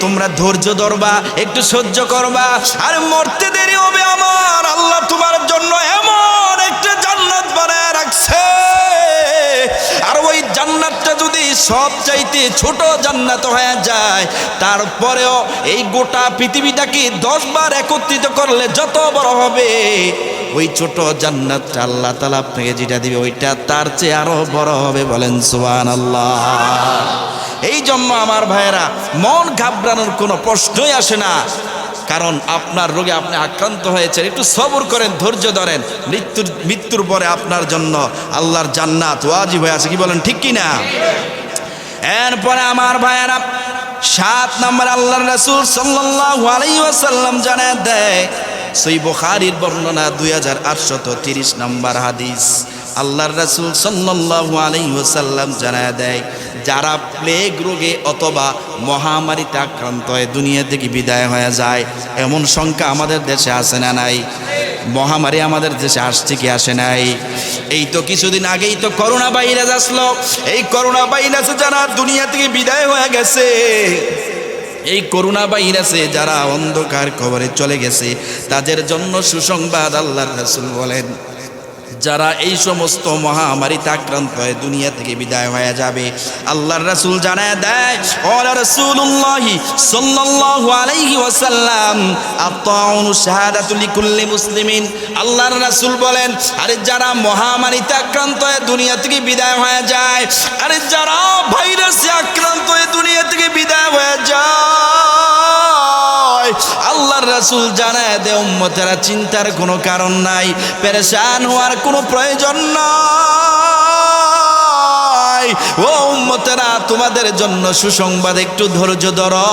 তোমরা ধৈর্য ধরবা, একটু সহ্য করবা, আর মরতে দেরি হবে, আমার আল্লাহ তোমার জন্য এমন একটা জান্নাত বানায় রাখছে। আর ওই জান্নাতটা যদি সব চাইতে ছোট জান্নাত হয়ে যায়, তারপরেও এই গোটা পৃথিবীটাকে 10 বার একত্রিত করলে যত বড় হবে, ওই ছোট জান্নাতটা আল্লাহ তাআলা আপনাকে যেটা দিবে ওইটা তার চেয়ে আরো বড় হবে। বলেন সুবহানাল্লাহ। এই জন্য আমার ভাইয়েরা মন ঘাবড়ানোর কোনো প্রশ্নই আসে না, কারণ আপনার রোগে আপনি আক্রান্ত হয়েছেন, একটু সবর করেন, ধৈর্য ধরেন, মৃত্যুর পরে আপনার জন্য আল্লাহর জান্নাত ওয়াজিব হয়ে আছে, কি বলেন ঠিক কি না? এরপরে আমার ভাইয়েরা 7 নম্বর আল্লাহর রাসূল সাল্লাল্লাহু আলাইহি ওয়াসাল্লাম জানায় দেয়, সহিহ বুখারীর বর্ণনা 2830 নম্বর হাদিস, আল্লাহর রাসূল সাল্লাল্লাহু আলাইহি ওয়াসাল্লাম জানায় দেয় যারা প্লেগ রোগে অথবা মহামারীতে আক্রান্ত হয়ে দুনিয়া থেকে বিদায় হয়ে যায়, এমন সংখ্যা আমাদের দেশে আসে না নাই? মহামারী আমাদের দেশে আসছে কি আসে নাই? এই তো কিছুদিন আগেই তো করোনা ভাইরাস আসলো। এই করোনা ভাইরাসে যারা দুনিয়া থেকে বিদায় হয়ে গেছে, এই করোনা ভাইরাসে যারা অন্ধকার কবরে চলে গেছে, তাদের জন্য সুসংবাদ। আল্লাহর রাসূল বলেন যারা এই সমস্ত মহামারীতে আক্রান্ত হয়ে দুনিয়া থেকে বিদায় হয়ে যাবে, আল্লাহর রাসূল জানায় দেয় ওয়া রাসূলুল্লাহ সাল্লাল্লাহু আলাইহি ওয়াসাল্লাম আত-তাউনু শাহাদাতু লিকুল্লি মুসলিমিন। আল্লাহর রাসূল বলেন আরে যারা মহামারীতে আক্রান্ত হয়ে দুনিয়া থেকে বিদায় হয়ে যায়, আরে যারা ভাইরাসে আক্রান্ত হয়ে দুনিয়া থেকে বিদায় হয়ে যায়, আল্লাহর রাসূল জানায় দে উম্মতেরা চিন্তার কোনো কারণ নাই, পেরেশান হওয়ার কোনো প্রয়োজন নাই। ও উম্মতেরা তোমাদের জন্য সুসংবাদ, একটু ধৈর্য ধরো।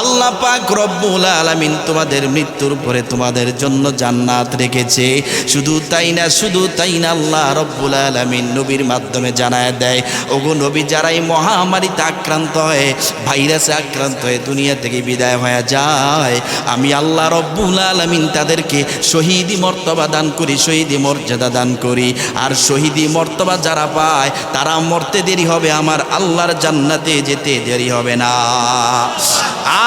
আল্লাহ পাক রব্বুল আলামিন তোমাদের মৃত্যুর পরে তোমাদের জন্য জান্নাত রেখেছে। শুধু তাই না, শুধু তাই না, আল্লাহ রব্বুল আলামিন নবীর মাধ্যমে জানায় দেয় ওগো নবী, যারা এই মহামারীতে আক্রান্ত হয়ে ভাইরাসে আক্রান্ত হয়ে দুনিয়া থেকে বিদায় হয়ে যায়, আমি আল্লাহ রব্বুল আলামিন তাদেরকে শহীদি মর্তবা দান করি, শহীদি মর্যাদা দান করি। আর শহীদি মর্তবা যারা পায় তারা মরতে দেরি হবে, আমার আল্লাহর জান্নাতে যেতে দেরি হবে না।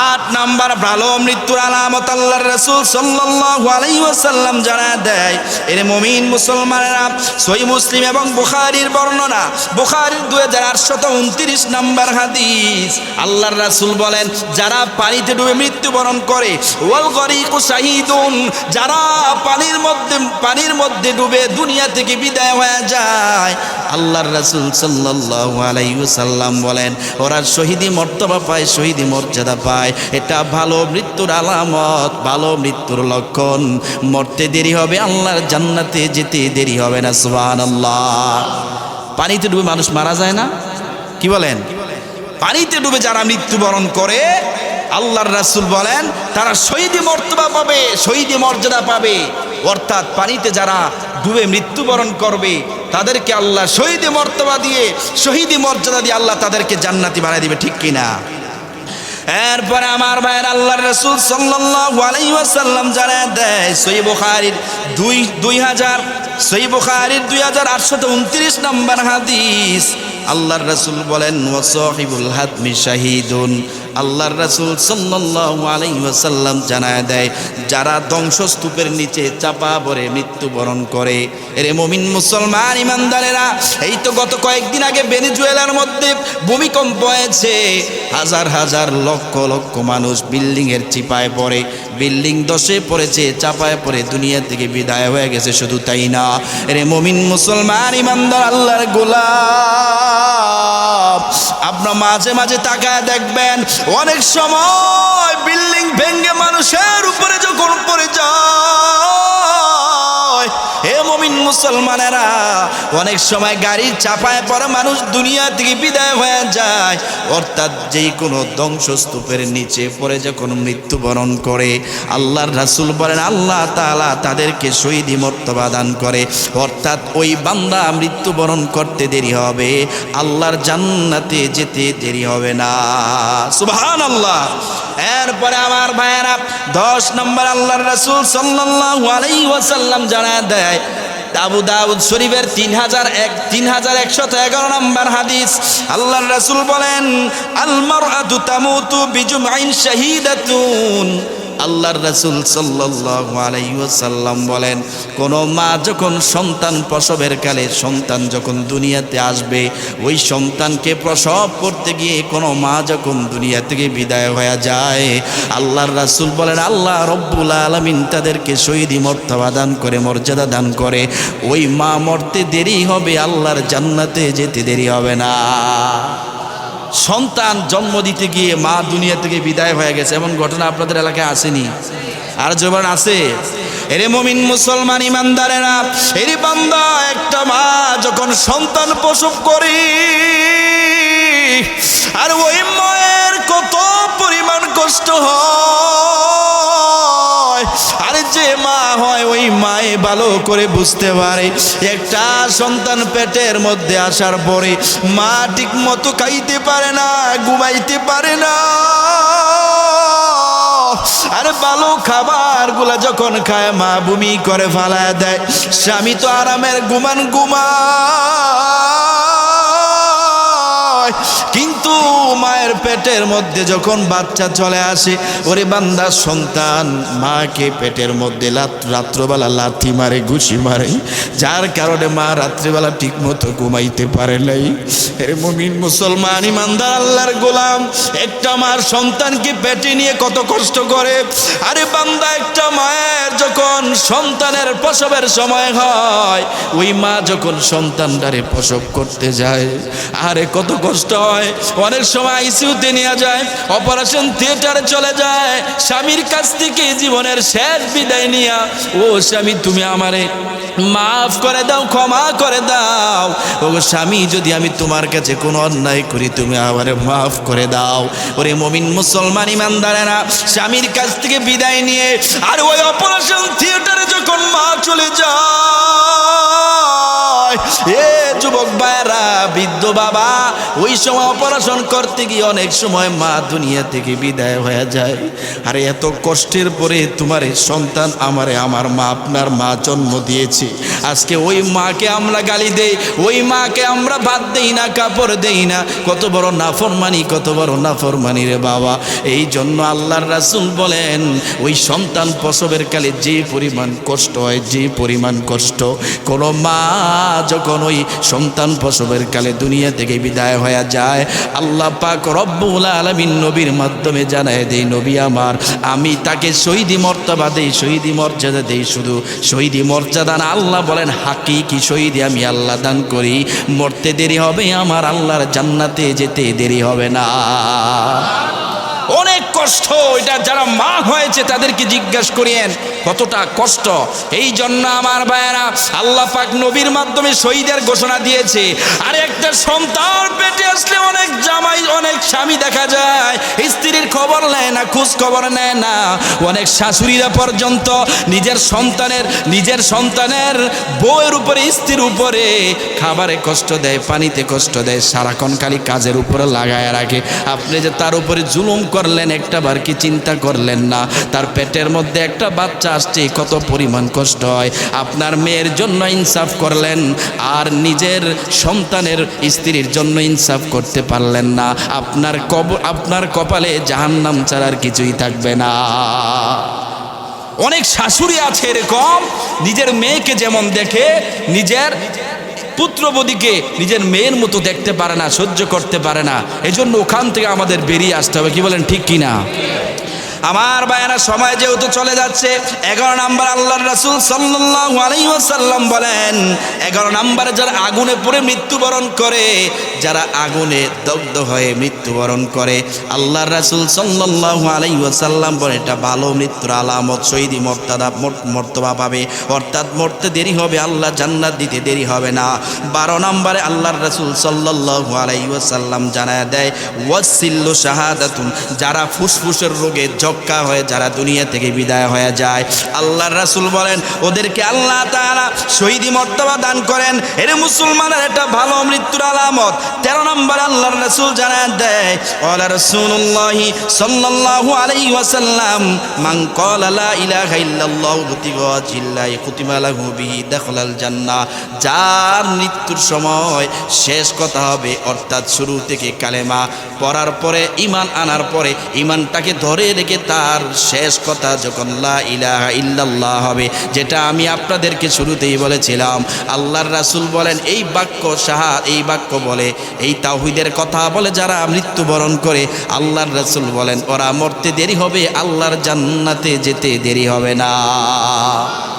8 নাম্বার ভালো মৃত্যুর আলামত আল্লাহর রাসূল সাল্লাল্লাহু আলাইহি ওয়াসাল্লাম জানায় দেয়, এর মুমিন মুসলমানেরা, সহিহ মুসলিম এবং বুখারীর বর্ণনা, বুখারীর 2829 নাম্বার হাদিস, আল্লাহর রাসূল বলেন যারা পানিতে ডুবে মৃত্যুবরণ করে, ওয়াল গরিকু শাহীদুন, যারা পানির মধ্যে ডুবে দুনিয়া থেকে বিদায় হয়ে যায়, আল্লাহর রাসূল সাল্লাল্লাহু আলাইহি ওয়াসাল্লাম বলেন ওরা শহীদি মর্তবা পায়, শহীদি মর্যাদা পায়। এটা ভালো মৃত্যুর আলামত, ভালো মৃত্যুর লক্ষণ। মরতে দেরি হবে, আল্লাহর জান্নাতে যেতে দেরি হবে না। সুবহানাল্লাহ। পানিতে ডুবে মানুষ মারা যায় না, কি বলেন? পানিতে ডুবে যারা মৃত্যুবরণ করে, আল্লাহর রাসূল বলেন তারা শহীদি মর্তবা পাবে, শহীদি মর্যাদা পাবে। অর্থাৎ পানিতে যারা ডুবে মৃত্যুবরণ করবে তাদেরকে আল্লাহ শহীদি মর্তবা দিয়ে, শহীদি মর্যাদা দিয়ে আল্লাহ তাদেরকে জান্নাতি বানিয়ে দিবে, ঠিক কিনা? এরপরে আমার ভাইয়ের আল্লাহর রাসূল সাল্লাল্লাহু আলাইহি ওয়াসাল্লাম জানায় দেয় সহিহ বুখারীর 2829 নম্বর হাদিস, আল্লাহর রাসূল বলেন ওয়াসাহিবুল হাতমি শাহীদুন। আল্লাহর রাসূল সাল্লাল্লাহু আলাইহি ওয়াসাল্লাম জানায় দেয়, যারা ধ্বংসস্তূপের নিচে চাপা পড়ে মৃত্যুবরণ করে। এরে মুমিন মুসলমান ইমানদারেরা, এই তো গত কয়েকদিন আগে ভেনেজুয়েলার মধ্যে ভূমিকম্প হয়েছে, হাজার হাজার লক্ষ লক্ষ মানুষ বিল্ডিংয়ের চিপায় পড়ে, বিল্ডিং ধসে পড়েছে, চাপায় পড়ে দুনিয়া থেকে বিদায় হয়ে গেছে। শুধু তাই না, এরে মুমিন মুসলমান ইমানদার আল্লাহর গোলাম, আপনারা মাঝে মাঝে তাকায় দেখবেন, অনেক সময় বিল্ডিং ভেঙে মানুষের উপরে যখন পড়ে যায়, হে মুমিন মুসলমানেরা, অনেক সময় গাড়ির চাপায় পড়ে মানুষ দুনিয়া থেকে বিদায় হয়ে যায়। অর্থাৎ যেই কোনো ধ্বংসস্তূপের নিচে পড়ে যখন মৃত্যুবরণ করে, আল্লাহর রাসূল বলেন আল্লাহ তাআলা তাদেরকে শহীদি মর্তবা দান করে। অর্থাৎ ওই বান্দা মৃত্যুবরণ করতে দেরি হবে, আল্লাহর জান্নাতে যেতে দেরি হবে না। সুবহানাল্লাহ। এরপরে আমার ভাইয়েরা, 10 নম্বর আল্লাহর রাসূল সাল্লাল্লাহু আলাইহি ওয়াসাল্লাম জানায় দেয়, আবু দাউদ শরীফের 3111 নম্বর হাদিস, আল্লাহর রাসূল বলেন আল মারআতু তামুতু বিজুমআইন শাহীদাতুন। আল্লাহর রাসূল সাল্লাল্লাহু আলাইহি ওয়াসাল্লাম বলেন, কোন মা যখন সন্তান প্রসবের কালে সন্তান যখন দুনিয়াতে আসবে, ওই সন্তানকে প্রসব করতে গিয়ে কোনো মা যখন দুনিয়া থেকে বিদায় হয়ে যায়, আল্লাহর রাসূল বলেন আল্লাহ রব্বুল আলামিন তাদেরকে শহীদি মর্তবা দান করে, মর্যাদা দান করে। ওই মা মরতে দেরি হবে, আল্লাহর জান্নাতে যেতে দেরি হবে না। সন্তান জন্ম দিতে গিয়ে মা দুনিয়া থেকে বিদায় হয়ে গেছে, এমন ঘটনা আপনাদের এলাকায় আসেনি? আর যেমন আছে, এরে মুমিন মুসলমান ইমানদারেরা, এরি বান্দা, একটা মা যখন সন্তান প্রসব করে, আর ওই মায়ের কত পরিমাণ কষ্ট হয়, আর যে মা হয় ওই মায়ে ভালো করে বুঝতে পারে, একটা সন্তান পেটের মধ্যে আসার পরে মা ঠিক মতো খাইতে পারে না, ঘুমাইতে পারে না, আর ভালো খাবারগুলা যখন খায় মা বমি করে ফালায় দেয়। স্বামী তো আরামের ঘুমায়, কিন্তু মায়ের পেটের মধ্যে যখন বাচ্চা চলে আসে, ওরে বান্দা সন্তান মাকে পেটের মধ্যে রাত্রবেলা লাথি মারে, ঘুষি মারে, যার কারণে মা রাত্রিবেলা ঠিক মতো ঘুমাইতে পারে নাই। এরে মুমিন মুসলমান ইমানদার আল্লাহর গোলাম, একটা মার সন্তানকে পেটে নিয়ে কত কষ্ট করে। আরে বান্দা, একটা মায়ের যখন সন্তানের প্রসবের সময় হয়, ওই মা যখন সন্তানটারে প্রসব করতে যায়, আরে কত কষ্ট হয়। অনেক সময় আইসিইউতে নিয়ে যায়, অপারেশন থিয়েটারে চলে যায়, স্বামীর কাছ থেকে জীবনের শেষ বিদায় নিয়া, ও স্বামী তুমি আমারে মাফ করে দাও, ক্ষমা করে দাও, ও স্বামী যদি আমি তোমার কাছে কোনো অন্যায় করি তুমি আমারে মাফ করে দাও। ওরে মুমিন মুসলমান ইমানদারেরা, স্বামীর কাছ থেকে বিদায় নিয়ে আর ওই অপারেশন থিয়েটারে যখন মা চলে যায়, এ যুবক ভাইরা, বৃদ্ধ বাবা, ওই সময় অপারেশন করতে গিয়ে অনেক সময় মা দুনিয়া থেকে বিদায় হয়ে যায়। আরে এত কষ্টের পরে তোমার সন্তান আমারে, আমার মা, আপনার মা জন্ম দিয়েছে, আজকে ওই মাকে আমরা গালি দেই, ওই মাকে আমরা ভাত দেই না, কাপড় দেই না, কত বড় নাফরমানি, কত বড় নাফরমানি রে বাবা। এই জন্য আল্লাহর রাসূল বলেন, ওই সন্তান প্রসবের কালে যে পরিমাণ কষ্ট হয়, যে পরিমাণ কষ্ট, কোনো মা যখন ওই সন্তান প্রসবের কালে দুনিয়া থেকে বিদায় হয়ে যায়, আল্লাহ পাক রব্বুল আলামিন নবীর মাধ্যমে জানায় দেই, নবী আমার, আমি তাকে শহীদি মর্তবা দেই, শহীদি মর্যাদা দেই। শুধু শহীদি মর্যাদা না, আল্লাহ বলেন হাকিকি শহীদি আমি আল্লাহ দান করি। মরতে দেরি হবে, আমার আল্লাহর জান্নাতে যেতে দেরি হবে না। অনেক কষ্ট এটা, যারা মা হয়েছে তাদেরকে জিজ্ঞাসা করিয়েন কতটা কষ্ট। এই জন্য আমার ভাইয়েরা, আল্লাহ পাক নবীর মাধ্যমে শহীদের ঘোষণা দিয়েছে। আর একটা সন্তান পেটে আসলে অনেক জামাই, অনেক স্বামী দেখা যায় স্ত্রীর খবর নেয় না, খোঁজ খবর নেয় না। অনেক শাশুড়িরা পর্যন্ত নিজের সন্তানের বউয়ের উপরে, স্ত্রীর উপরে খাবারে কষ্ট দেয়, পানিতে কষ্ট দেয়, সারাক্ষণ খালি কাজের উপরে লাগায় রাখে। আপনি যে তার উপরে জুলুম করলেন, একটাবার কি চিন্তা করলেন না তার পেটের মধ্যে একটা বাচ্চা আসছে কত পরিমাণ কষ্ট হয়। আপনার মেয়ের জন্য ইনসাফ করলেন আর নিজের সন্তানের স্ত্রীর জন্য ইনসাফ করতে পারলেন না। আপনার কপালে জাহান্নাম ছাড়ার কিছুই থাকবে না। অনেক শাশুড়ি আছে এরকম, নিজের মেয়েকে যেমন দেখে নিজের পুত্রবধূকে নিজের মেয়ের মতো দেখতে পারে না, সহ্য করতে পারে না। এজন্য ওখান থেকে আমাদের বেরিয়ে আসতে হবে। কি বলেন, ঠিক কিনা? আমার ভাইয়েরা, সময় যেহেতু চলে যাচ্ছে, 11 নাম্বার আল্লাহর রাসূল সাল্লাল্লাহু আলাইহি ওয়াসাল্লাম বলেন 11 নাম্বারে যারা আগুনে পড়ে মৃত্যুবরণ করে, যারা আগুনে দগ্ধ হয়ে মৃত্যুবরণ করে, আল্লাহর রাসূল সাল্লাল্লাহু আলাইহি ওয়াসাল্লাম বলেন এটা ভালো মৃত্যুর আলামত, শহীদি মর্তবা পাবে, অর্থাৎ মরতে দেরি হবে, আল্লাহ জান্নাত দিতে দেরি হবে না। 12 নাম্বারে আল্লাহর রাসূল সাল্লাল্লাহু আলাইহি ওয়াসাল্লাম জানায় দেয় ওয়াসিল্লু শাহাদাতুন, যারা ফুসফুসের রোগে যক্কা হয়ে যারা দুনিয়া থেকে বিদায় হয়ে যায়, আল্লাহর রাসূল বলেন ওদেরকে আল্লাহ তাআলা শহীদি মর্তবা দান করেন। এর মুসলমানের এটা ভালো মৃত্যুর আলামত। 13 নম্বর আল্লাহর রাসূল জানায় দেয় ওয়ালা রাসূলুল্লাহি সাল্লাল্লাহু আলাইহি ওয়াসাল্লাম মান ক্বালা লা ইলাহা ইল্লাল্লাহু বিওয়াজিল্লাহি কুতিবা লাহু বিহি দাখালাল জান্নাহ, যার মৃত্যুর সময় শেষ কথা হবে, অর্থাৎ শুরু থেকে কালেমা পড়ার পরে ঈমান আনার পরে ঈমানটাকে ধরে রেখে তার শেষ কথা যখন লা ইলাহা ইল্লাল্লাহ হবে, যেটা আমি আপনাদেরকে শুরুতেই বলেছিলাম, আল্লাহর রাসূল বলেন এই বাক্য বলে, এই তাওহীদের কথা বলে যারা মৃত্যুবরণ করে, আল্লাহর রাসূল বলেন ওরা মরতে দেরি হবে, আল্লাহর জান্নাতে যেতে দেরি হবে না।